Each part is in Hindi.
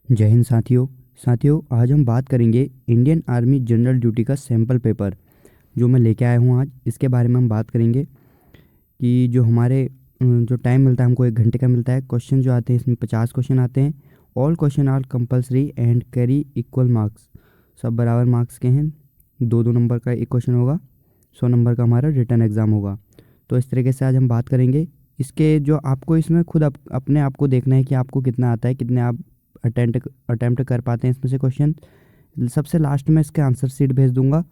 जय हिंद साथियों आज हम बात करेंगे इंडियन आर्मी जनरल ड्यूटी का सैम्पल पेपर जो मैं लेके आया हूँ। आज इसके बारे में हम बात करेंगे कि जो हमारे जो टाइम मिलता है हमको 1 घंटे का मिलता है। क्वेश्चन जो आते हैं इसमें 50 क्वेश्चन आते हैं। All question are compulsory and carry equal marks. सब बराबर मार्क्स के हैं। 2-2 नंबर का एक क्वेश्चन होगा। 100 नंबर का हमारा रिटन एग्ज़ाम होगा। तो इस तरीके से आज हम बात करेंगे इसके। जो आपको इसमें खुद अपने आप को देखना है कि आपको कितना आता है, कितने आप अटेम्प्ट कर पाते हैं इसमें से क्वेश्चन। सबसे लास्ट में इसके आंसर शीट भेज दूंगा,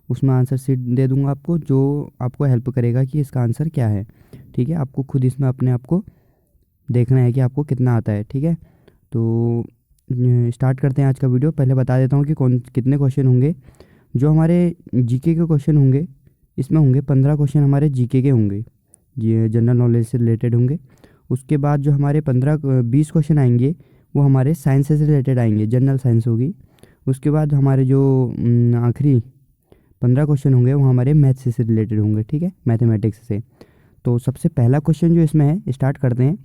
उसमें आंसर शीट दे दूंगा आपको, जो आपको हेल्प करेगा कि इसका आंसर क्या है। ठीक है, आपको खुद इसमें अपने आप को देखना है कि आपको कितना आता है। ठीक है, तो स्टार्ट करते हैं आज का वीडियो। पहले बता देता हूँ कि कितने क्वेश्चन होंगे। जो हमारे जीके के क्वेश्चन होंगे इसमें होंगे 15 क्वेश्चन हमारे जीके के होंगे, ये जनरल नॉलेज से रिलेटेड होंगे। उसके बाद जो हमारे 15-20 क्वेश्चन आएंगे वो हमारे साइंस से रिलेटेड आएंगे, जनरल साइंस होगी। उसके बाद हमारे जो आखिरी 15 क्वेश्चन होंगे वो हमारे मैथ्स से रिलेटेड होंगे। ठीक है, मैथमेटिक्स से। तो सबसे पहला क्वेश्चन जो इसमें है, स्टार्ट करते हैं।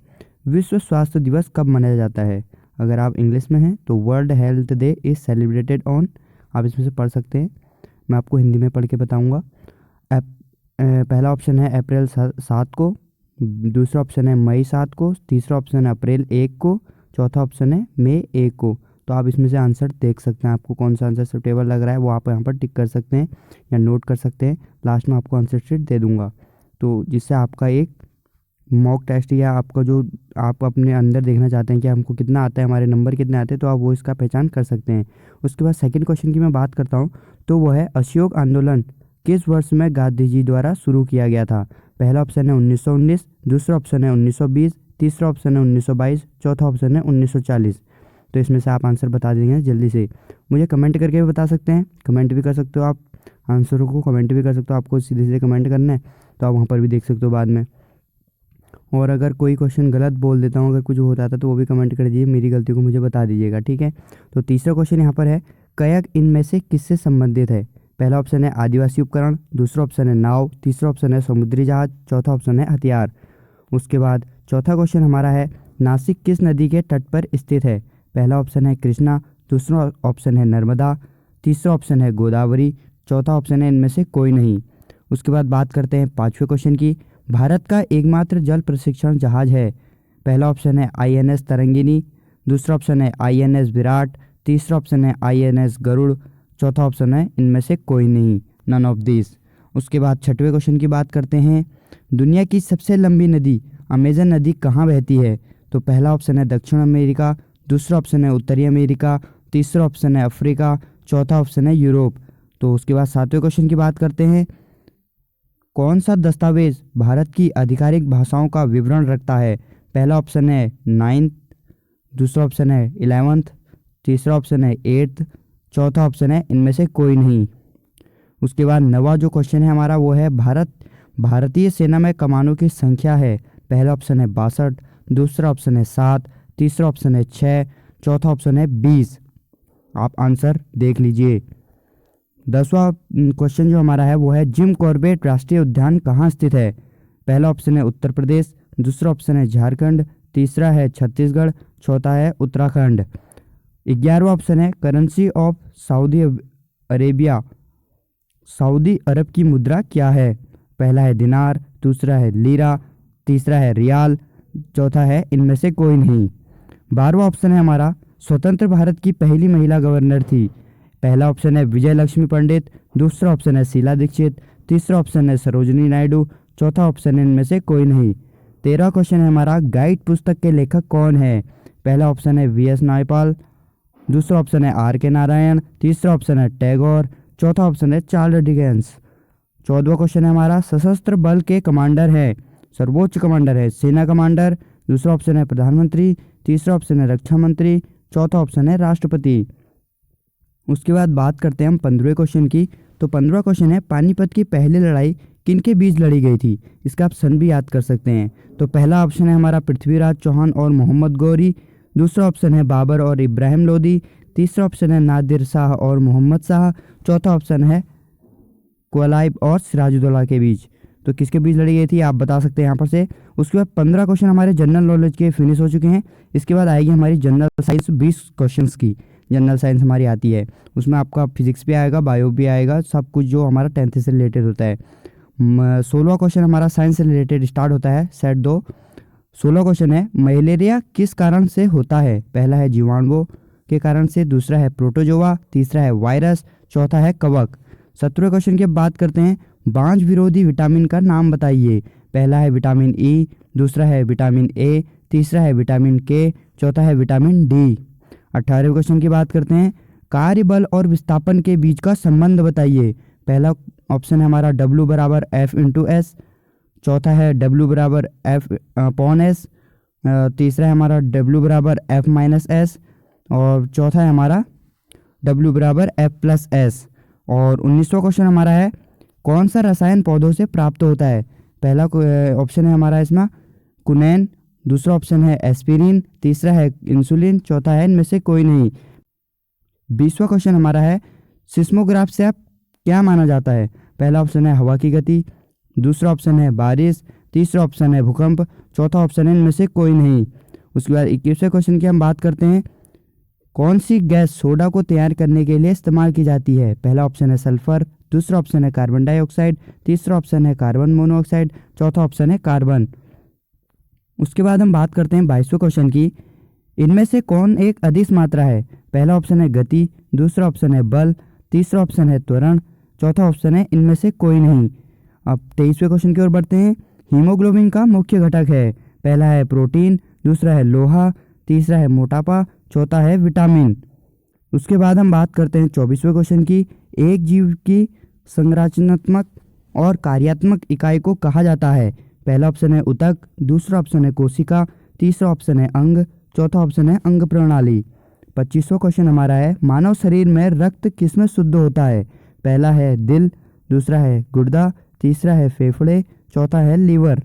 विश्व स्वास्थ्य दिवस कब मनाया जाता है? अगर आप इंग्लिश में हैं तो world health day is celebrated on, आप इसमें से पढ़ सकते हैं, मैं आपको हिंदी में पढ़ के बताऊँगा। पहला ऑप्शन है अप्रैल 7 को, दूसरा ऑप्शन है मई 7 को, तीसरा ऑप्शन है अप्रैल 1 को, चौथा ऑप्शन है मई 1 को। तो आप इसमें से आंसर देख सकते हैं, आपको कौन सा आंसर सुटेबल लग रहा है वो आप यहाँ पर टिक कर सकते हैं या नोट कर सकते हैं। लास्ट में आपको आंसर शीट दे दूंगा, तो जिससे आपका एक मॉक टेस्ट या आपका जो आप अपने अंदर देखना चाहते हैं कि हमको कितना आता है, हमारे नंबर कितने आते हैं, तो आप वो इसका पहचान कर सकते हैं। उसके बाद सेकंड क्वेश्चन की मैं बात करता हूँ, तो वो है असहयोग आंदोलन किस वर्ष में गांधी जी द्वारा शुरू किया गया था? पहला ऑप्शन है 1919, दूसरा ऑप्शन है 1920, तीसरा ऑप्शन है 1922, चौथा ऑप्शन है 1940। तो इसमें से आप आंसर बता देंगे जल्दी से। मुझे कमेंट करके भी बता सकते हैं, कमेंट भी कर सकते हो आप, आंसरों को कमेंट भी कर सकते हो। आपको सीधे सीधे कमेंट करना है तो आप वहाँ पर भी देख सकते हो बाद में। और अगर कोई क्वेश्चन गलत बोल देता हूँ, अगर कुछ होता था तो वो भी कमेंट कर दीजिए, मेरी गलती को मुझे बता दीजिएगा। ठीक है, तो तीसरा क्वेश्चन यहाँ पर है, कयक इनमें से किससे संबंधित है? पहला ऑप्शन है आदिवासी उपकरण, दूसरा ऑप्शन है नाव, तीसरा ऑप्शन है समुद्री जहाज, चौथा ऑप्शन है हथियार। उसके बाद चौथा क्वेश्चन हमारा है, नासिक किस नदी के तट पर स्थित है? पहला ऑप्शन है कृष्णा, दूसरा ऑप्शन है नर्मदा, तीसरा ऑप्शन है गोदावरी, चौथा ऑप्शन है इनमें से कोई नहीं। उसके बाद बात करते हैं पाँचवें क्वेश्चन की, भारत का एकमात्र जल प्रशिक्षण जहाज है? पहला ऑप्शन है INS तरंगिनी, दूसरा ऑप्शन है INS विराट, तीसरा ऑप्शन है INS गरुड़, चौथा ऑप्शन है इनमें से कोई नहीं, नन ऑफ दिस। उसके बाद छठवें क्वेश्चन की बात करते हैं, दुनिया की सबसे लंबी नदी अमेजन नदी कहाँ बहती है? तो पहला ऑप्शन है दक्षिण अमेरिका, दूसरा ऑप्शन है उत्तरी अमेरिका, तीसरा ऑप्शन है अफ्रीका, चौथा ऑप्शन है यूरोप। तो उसके बाद सातवें क्वेश्चन की बात करते हैं, कौन सा दस्तावेज भारत की आधिकारिक भाषाओं का विवरण रखता है? पहला ऑप्शन है 9th, दूसरा ऑप्शन है 11th, तीसरा ऑप्शन है 8th, चौथा ऑप्शन है इनमें से कोई नहीं। उसके बाद नवा जो क्वेश्चन है हमारा वो है, भारतीय सेना में कमानों की संख्या है? पहला ऑप्शन है 62, दूसरा ऑप्शन है 7, तीसरा ऑप्शन है 6, चौथा ऑप्शन है 20। आप आंसर देख लीजिए। 10वां क्वेश्चन जो हमारा है वो है, जिम कॉर्बेट राष्ट्रीय उद्यान कहाँ स्थित है? पहला ऑप्शन है उत्तर प्रदेश, दूसरा ऑप्शन है झारखंड, तीसरा है छत्तीसगढ़, चौथा है उत्तराखंड। 11वां ऑप्शन है currency of Saudi Arabia, Saudi Arab की मुद्रा क्या है? पहला है दिनार, दूसरा है लीरा, तीसरा है रियाल, चौथा है इनमें से कोई नहीं। 12वां ऑप्शन है हमारा, स्वतंत्र भारत की पहली महिला गवर्नर थी? पहला ऑप्शन है विजय लक्ष्मी पंडित, दूसरा ऑप्शन है शीला दीक्षित, तीसरा ऑप्शन है सरोजिनी नायडू, चौथा ऑप्शन है इनमें से कोई नहीं। 13वां क्वेश्चन है हमारा, गाइड पुस्तक के लेखक कौन है? पहला ऑप्शन है VS नायपाल, दूसरा ऑप्शन है RK नारायण, तीसरा ऑप्शन है टैगोर, चौथा ऑप्शन है चार्ल्स डिकेंस। 14वां क्वेश्चन है हमारा, सशस्त्र बल के कमांडर है, सर्वोच्च कमांडर है सेना कमांडर, दूसरा ऑप्शन है प्रधानमंत्री, तीसरा ऑप्शन है रक्षा मंत्री, चौथा ऑप्शन है राष्ट्रपति। उसके बाद बात करते हैं हम 15वें क्वेश्चन की। तो 15वां क्वेश्चन है, पानीपत की पहली लड़ाई किनके बीच लड़ी गई थी? इसका आप सन भी याद कर सकते हैं। तो पहला ऑप्शन है हमारा पृथ्वीराज चौहान और मोहम्मद गौरी, दूसरा ऑप्शन है बाबर और इब्राहिम लोदी, तीसरा ऑप्शन है नादिर शाह और मोहम्मद शाह, चौथा ऑप्शन है कुलाइब और सिराजुद्दौला के बीच। तो किसके बीच लड़ी गई थी आप बता सकते हैं यहाँ पर से। उसके बाद 15 क्वेश्चन हमारे जनरल नॉलेज के फिनिश हो चुके हैं। इसके बाद आएगी हमारी जनरल साइंस 20 क्वेश्चंस की जनरल साइंस हमारी आती है। उसमें आपका फिजिक्स भी आएगा, बायो भी आएगा, सब कुछ जो हमारा 10th से रिलेटेड होता है। 16वां क्वेश्चन हमारा साइंस से रिलेटेड स्टार्ट होता है, सेट 2। 16 क्वेश्चन है, मलेरिया किस कारण से होता है? पहला है जीवाणुओं के कारण से, दूसरा है प्रोटोजोआ, तीसरा है वायरस, चौथा है कवक। 17वें क्वेश्चन की बात करते हैं, बांझ विरोधी विटामिन का नाम बताइए। पहला है विटामिन ई, दूसरा है विटामिन ए, तीसरा है विटामिन के, चौथा है विटामिन डी। 18वें क्वेश्चन की बात करते हैं, कार्यबल और विस्थापन के बीच का संबंध बताइए। पहला ऑप्शन है हमारा W बराबर F/S, चौथा है W बराबर F/S, तीसरा है हमारा W बराबर F-S और चौथा है हमारा W बराबर F+S। और 19वां क्वेश्चन हमारा है, कौन सा रसायन पौधों से प्राप्त होता है? पहला ऑप्शन है हमारा इसमें कुनैन, दूसरा ऑप्शन है एस्पिरिन, तीसरा है इंसुलिन, चौथा है इनमें से कोई नहीं। 20वां क्वेश्चन हमारा है, सिस्मोग्राफ से आप क्या माना जाता है? पहला ऑप्शन है हवा की गति, दूसरा ऑप्शन है बारिश, तीसरा ऑप्शन है भूकंप, चौथा ऑप्शन है इनमें से कोई नहीं। उसके बाद 21वें क्वेश्चन की हम बात करते हैं, कौन सी गैस सोडा को तैयार करने के लिए इस्तेमाल की जाती है? पहला ऑप्शन है सल्फर, दूसरा ऑप्शन है कार्बन डाइऑक्साइड, तीसरा ऑप्शन है कार्बन मोनोऑक्साइड, चौथा ऑप्शन है कार्बन। उसके बाद हम बात करते हैं 22वें क्वेश्चन की, इनमें से कौन एक अदिश मात्रा है? पहला ऑप्शन है गति, दूसरा ऑप्शन है बल, तीसरा ऑप्शन है त्वरण, चौथा ऑप्शन है इनमें से कोई नहीं। अब 23वें क्वेश्चन की ओर बढ़ते हैं, हीमोग्लोबिन का मुख्य घटक है। पहला है प्रोटीन, दूसरा है लोहा, तीसरा है मोटापा, चौथा है विटामिन। उसके बाद हम बात करते हैं 24वें क्वेश्चन की, एक जीव की संरचनात्मक और कार्यात्मक इकाई को कहा जाता है? पहला ऑप्शन है ऊतक, दूसरा ऑप्शन है कोशिका, तीसरा ऑप्शन है अंग, चौथा ऑप्शन है अंग प्रणाली। 25वां क्वेश्चन हमारा है, मानव शरीर में रक्त किसमें शुद्ध होता है? पहला है दिल, दूसरा है गुर्दा, तीसरा है फेफड़े, चौथा है लीवर।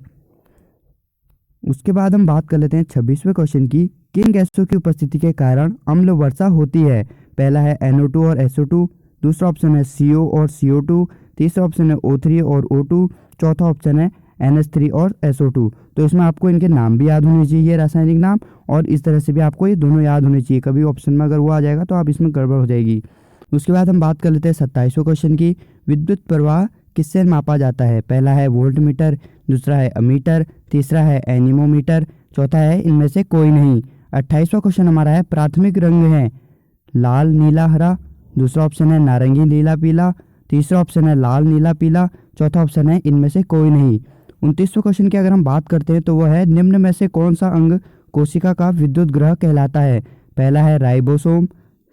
उसके बाद हम बात कर लेते हैं 26वें क्वेश्चन की, किन गैसों की उपस्थिति के कारण अम्ल वर्षा होती है? पहला है NO2 और SO2, दूसरा ऑप्शन है CO और CO2, तीसरा ऑप्शन है O3 और O2, चौथा ऑप्शन है NH3 और SO2। तो इसमें आपको इनके नाम भी याद होने चाहिए, रासायनिक नाम, और इस तरह से भी आपको ये दोनों याद होने चाहिए। कभी ऑप्शन में अगर वो आ जाएगा तो आप इसमें गड़बड़ हो जाएगी। उसके बाद हम बात कर लेते हैं 27वें क्वेश्चन की, विद्युत प्रवाह किससे मापा जाता है? पहला है वोल्ट मीटर, दूसरा है अमीटर, तीसरा है एनीमोमीटर, चौथा है इनमें से कोई नहीं। 28वां क्वेश्चन हमारा है, प्राथमिक रंग है लाल नीला हरा, दूसरा ऑप्शन है नारंगी नीला पीला, तीसरा ऑप्शन है लाल नीला पीला, चौथा ऑप्शन है इनमें से कोई नहीं। 29वें क्वेश्चन की अगर हम बात करते हैं तो वह है, निम्न में से कौन सा अंग कोशिका का विद्युत ग्रह कहलाता है? पहला है राइबोसोम,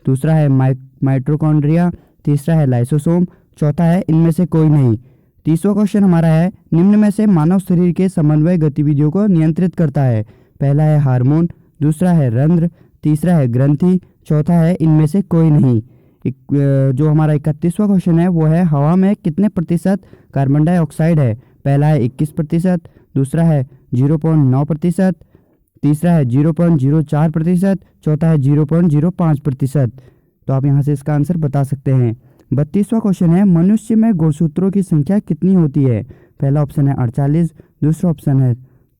दूसरा है माइटोकॉन्ड्रिया, तीसरा है लाइसोसोम, चौथा है इनमें से कोई नहीं। 30वां क्वेश्चन हमारा है, निम्न में से मानव शरीर के समन्वय गतिविधियों को नियंत्रित करता है? पहला है हार्मोन, दूसरा है रंध्र, तीसरा है ग्रंथि, चौथा है इनमें से कोई नहीं। जो हमारा 31वां क्वेश्चन है वो है, हवा में कितने प्रतिशत कार्बन डाइऑक्साइड है? पहला है 21%, दूसरा है 0.9%, तीसरा है 0.04%, चौथा है 0.05%। तो आप यहाँ से इसका आंसर बता सकते हैं। 32वां क्वेश्चन है, मनुष्य में गुणसूत्रों की संख्या कितनी होती है? पहला ऑप्शन है 48, दूसरा ऑप्शन है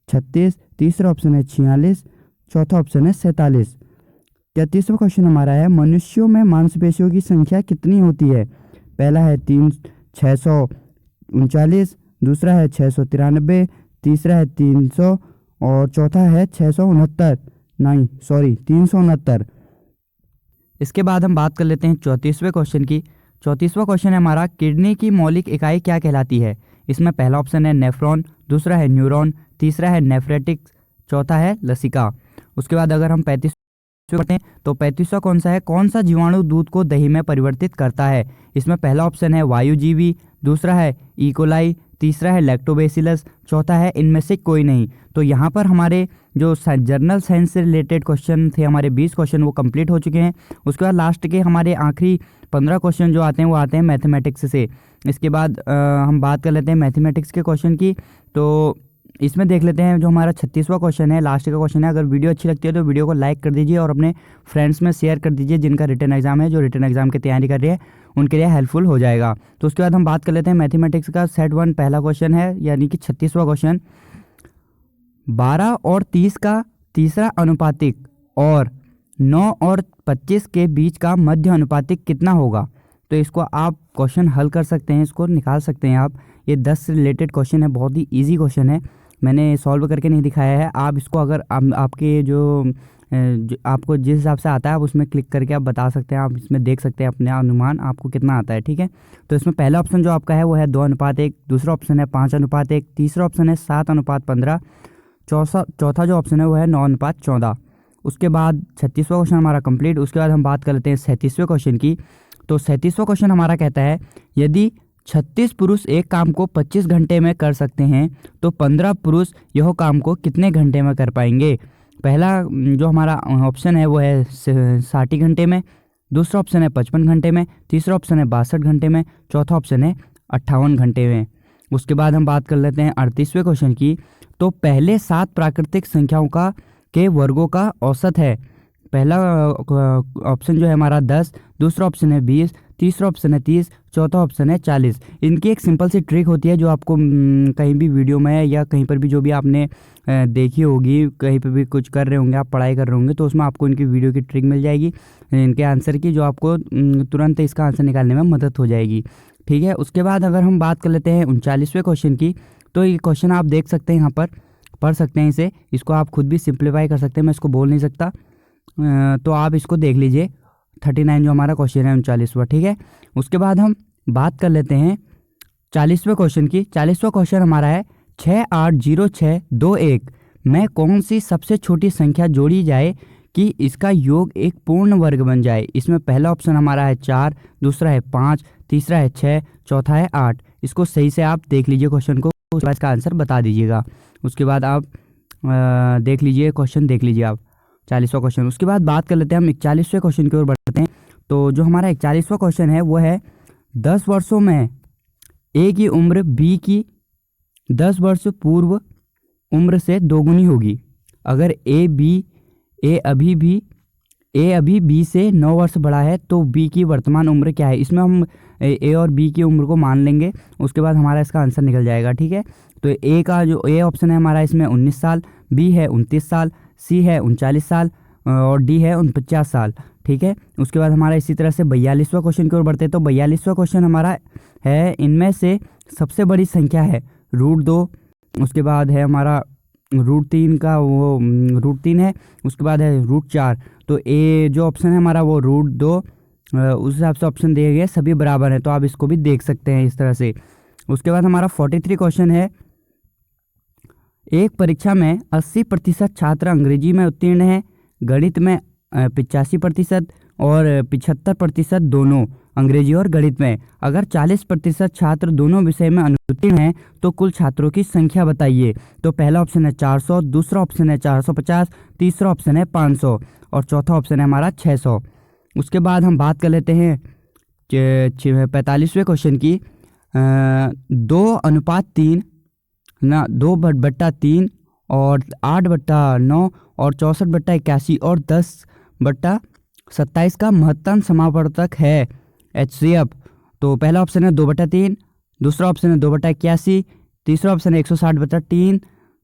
36, तीसरा ऑप्शन है 46, चौथा ऑप्शन है 47। 33वां क्वेश्चन हमारा है, मनुष्यों में मांसपेशियों की संख्या कितनी होती है? पहला है 639, दूसरा है 693, तीसरा है 300 और चौथा है 369। इसके बाद हम बात कर लेते हैं 34वें क्वेश्चन की। 34वां क्वेश्चन है हमारा, किडनी की मौलिक इकाई क्या कहलाती है? इसमें पहला ऑप्शन है नेफ्रॉन, दूसरा है न्यूरॉन, तीसरा है नेफ्रेटिक्स, चौथा है लसिका। उसके बाद अगर हम 35 पढ़ते हैं तो 35वां कौन सा है, कौन सा जीवाणु दूध को दही में परिवर्तित करता है? इसमें पहला ऑप्शन है वायुजीवी, दूसरा है इकोलाई, तीसरा है लैक्टोबैसिलस, चौथा है इनमें से कोई नहीं। तो यहाँ पर हमारे जो जनरल साइंस से रिलेटेड क्वेश्चन थे, हमारे 20 क्वेश्चन वो कंप्लीट हो चुके हैं। उसके बाद लास्ट के हमारे आखिरी 15 क्वेश्चन जो आते हैं वो आते हैं मैथमेटिक्स से। इसके बाद हम बात कर लेते हैं मैथमेटिक्स के क्वेश्चन की। तो इसमें देख लेते हैं जो हमारा 36वां क्वेश्चन है, लास्ट का क्वेश्चन है। अगर वीडियो अच्छी लगती है तो वीडियो को लाइक कर दीजिए और अपने फ्रेंड्स में शेयर कर दीजिए जिनका रिटन एग्जाम है, जो रिटन एग्जाम की तैयारी कर रही है, उनके लिए हेल्पफुल हो जाएगा। तो उसके बाद हम बात कर लेते हैं मैथमेटिक्स का सेट 1 पहला क्वेश्चन है, यानी कि 36वां क्वेश्चन। 12 और 30 का तीसरा अनुपातिक और 9 और 25 के बीच का मध्य अनुपातिक कितना होगा? तो इसको आप क्वेश्चन हल कर सकते हैं, इसको निकाल सकते हैं आप। ये 10 से रिलेटेड क्वेश्चन है, बहुत ही इजी क्वेश्चन है, मैंने सॉल्व करके नहीं दिखाया है। आप इसको अगर आपके जो आपको जिस हिसाब से आता है आप उसमें क्लिक करके आप बता सकते हैं, आप इसमें देख सकते हैं अपने अनुमान आपको कितना आता है, ठीक है। तो इसमें पहला ऑप्शन जो आपका है वो है 2:1, दूसरा ऑप्शन है 5:1, तीसरा ऑप्शन है 7:15, चौथा जो ऑप्शन है वो है 9:14। उसके बाद 36वां क्वेश्चन हमारा कंप्लीट। उसके बाद हम बात कर लेते हैं 37वें क्वेश्चन की। तो 37वां क्वेश्चन हमारा कहता है यदि 36 पुरुष एक काम को 25 घंटे में कर सकते हैं तो 15 पुरुष यह काम को कितने घंटे में कर पाएंगे? पहला जो हमारा ऑप्शन है वो है 60 घंटे में, दूसरा ऑप्शन है 55 घंटे में, तीसरा ऑप्शन है 62 घंटे में, चौथा ऑप्शन है 58 घंटे में। उसके बाद हम बात कर लेते हैं 38वें क्वेश्चन की। तो पहले 7 प्राकृतिक संख्याओं का के वर्गों का औसत है। पहला ऑप्शन जो है हमारा 10, दूसरा ऑप्शन है 20, तीसरा ऑप्शन है 30, चौथा ऑप्शन है 40। इनकी एक सिंपल सी ट्रिक होती है जो आपको कहीं भी वीडियो में या कहीं पर भी जो भी आपने देखी होगी, कहीं पर भी कुछ कर रहे होंगे, आप पढ़ाई कर रहे होंगे, तो उसमें आपको इनकी वीडियो की ट्रिक मिल जाएगी इनके आंसर की, जो आपको तुरंत इसका आंसर निकालने में मदद हो जाएगी, ठीक है। उसके बाद अगर हम बात कर लेते हैं 39वें क्वेश्चन की। तो ये क्वेश्चन आप देख सकते हैं, यहाँ पर पढ़ सकते हैं इसे, इसको आप खुद भी सिंप्लीफाई कर सकते हैं, मैं इसको बोल नहीं सकता, तो आप इसको देख लीजिए। 39 जो हमारा क्वेश्चन है 39वां, ठीक है। उसके बाद हम बात कर लेते हैं 40वें क्वेश्चन की। 40वां क्वेश्चन हमारा है 680621 में कौन सी सबसे छोटी संख्या जोड़ी जाए कि इसका योग एक पूर्ण वर्ग बन जाए? इसमें पहला ऑप्शन हमारा है 4, दूसरा है 5, तीसरा है 6, चौथा है 8। इसको सही से आप देख लीजिए क्वेश्चन को, उसके बाद इसका आंसर बता दीजिएगा। उसके बाद आप देख लीजिए क्वेश्चन, देख लीजिए आप 40वां क्वेश्चन। उसके बाद बात कर लेते हैं हम 41वें क्वेश्चन की ओर बढ़ते हैं। तो जो हमारा 41वां क्वेश्चन है वो है 10 वर्षों में ए की उम्र बी की 10 वर्ष पूर्व उम्र से दोगुनी होगी। अगर ए अभी बी से 9 वर्ष बड़ा है तो बी की वर्तमान उम्र क्या है? इसमें हम ए और बी की उम्र को मान लेंगे, उसके बाद हमारा इसका आंसर निकल जाएगा, ठीक है। तो ए का जो ए ऑप्शन है हमारा इसमें 19 साल, बी है 29 साल, सी है 39 साल और डी है 49 साल, ठीक है। उसके बाद हमारा इसी तरह से 42वां क्वेश्चन की ओर बढ़ते हैं। तो 42वां क्वेश्चन हमारा है इनमें से सबसे बड़ी संख्या है √2, उसके बाद है हमारा √3 का वो √3 है, उसके बाद है √4। तो ए जो ऑप्शन है हमारा वो √2, उस हिसाब से ऑप्शन दिए गए सभी बराबर हैं, तो आप इसको भी देख सकते हैं इस तरह से। उसके बाद हमारा 43 क्वेश्चन है, एक परीक्षा में 80% छात्र अंग्रेजी में उत्तीर्ण हैं, गणित में 85% और 75% दोनों अंग्रेजी और गणित में। अगर 40% छात्र दोनों विषय में अनुत्तीर्ण हैं तो कुल छात्रों की संख्या बताइए। तो पहला ऑप्शन है 400, दूसरा ऑप्शन है 450, तीसरा ऑप्शन है 500 और चौथा ऑप्शन है हमारा 600। उसके बाद हम बात कर लेते हैं 45वें क्वेश्चन की। 2:3 ना 2/3 और 8/9 और 64/81 और 10/27 का महत्तम समावर्तक है HCF। तो पहला ऑप्शन है 2/3, दूसरा ऑप्शन है 2/81, तीसरा ऑप्शन है 160/3,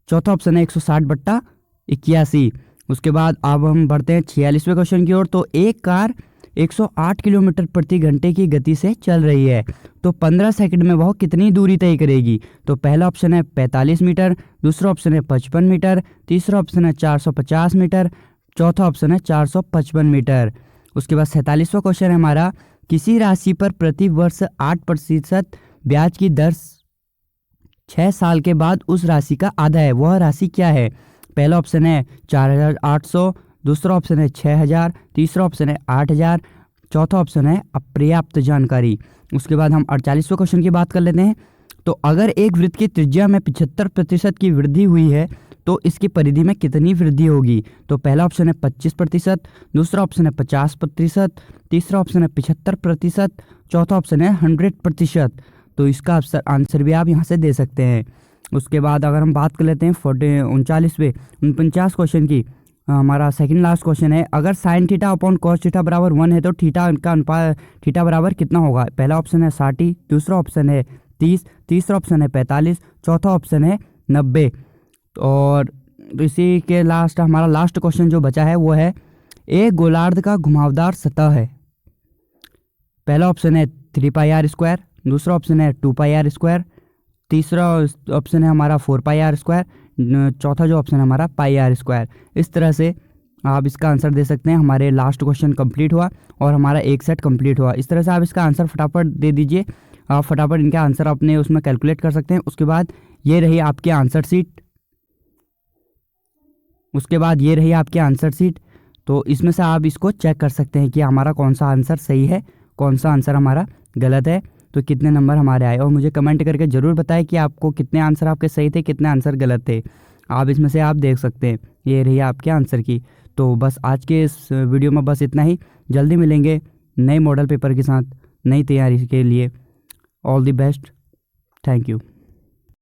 चौथा ऑप्शन है 160/81। उसके बाद अब हम बढ़ते हैं 46वें क्वेश्चन की ओर। तो एक कार 108 किलोमीटर प्रति घंटे की गति से चल रही है, तो 15 सेकंड में वह कितनी दूरी तय करेगी? तो पहला ऑप्शन है 45 मीटर, दूसरा ऑप्शन है 55 मीटर, तीसरा ऑप्शन है 450 मीटर, चौथा ऑप्शन है 455 मीटर। उसके बाद 47वां क्वेश्चन है हमारा, किसी राशि पर प्रति वर्ष 8% ब्याज की दर 6 साल के बाद उस राशि का आधा है, वह राशि क्या है? पहला ऑप्शन है 4800, दूसरा ऑप्शन है 6000, तीसरा ऑप्शन है 8000, चौथा ऑप्शन है अपर्याप्त जानकारी। उसके बाद हम 48वें क्वेश्चन की बात कर लेते हैं। तो अगर एक वृत्त की त्रिज्या में 75% की वृद्धि हुई है तो इसकी परिधि में कितनी वृद्धि होगी? तो पहला ऑप्शन है 25%, दूसरा ऑप्शन है 50%, तीसरा ऑप्शन है 75%, चौथा ऑप्शन है 100%। तो इसका आंसर भी आप यहाँ से दे सकते हैं। उसके बाद अगर हम बात कर लेते हैं 49 क्वेश्चन की, हमारा सेकंड लास्ट क्वेश्चन है, अगर sine theta upon cos theta बराबर 1 है तो थीटा का अनुपात थीटा बराबर कितना होगा। पहला ऑप्शन है 60, दूसरा ऑप्शन है 30, तीसरा ऑप्शन है 45, चौथा ऑप्शन है 90। और इसी के लास्ट हमारा लास्ट क्वेश्चन जो बचा है वो है, एक गोलार्ध का घुमावदार सतह है। पहला ऑप्शन है 3πr², दूसरा ऑप्शन है 2πr², तीसरा ऑप्शन है हमारा 4πr², चौथा जो ऑप्शन है हमारा πr²। इस तरह से आप इसका आंसर दे सकते हैं। हमारे लास्ट क्वेश्चन कंप्लीट हुआ और हमारा एक सेट कंप्लीट हुआ। इस तरह से आप इसका आंसर फटाफट दे दीजिए। आप फटाफट इनका आंसर अपने उसमें कैलकुलेट कर सकते हैं। उसके बाद ये रही आपकी आंसर शीट। तो इसमें से आप इसको चेक कर सकते हैं कि हमारा कौन सा आंसर सही है, कौन सा आंसर हमारा गलत है, तो कितने नंबर हमारे आए। और मुझे कमेंट करके ज़रूर बताएं कि आपको कितने आंसर आपके सही थे, कितने आंसर गलत थे। आप इसमें से आप देख सकते हैं। ये रही आपके आंसर की। तो बस आज के इस वीडियो में बस इतना ही। जल्दी मिलेंगे नए मॉडल पेपर के साथ, नई तैयारी के लिए। All the best. Thank you.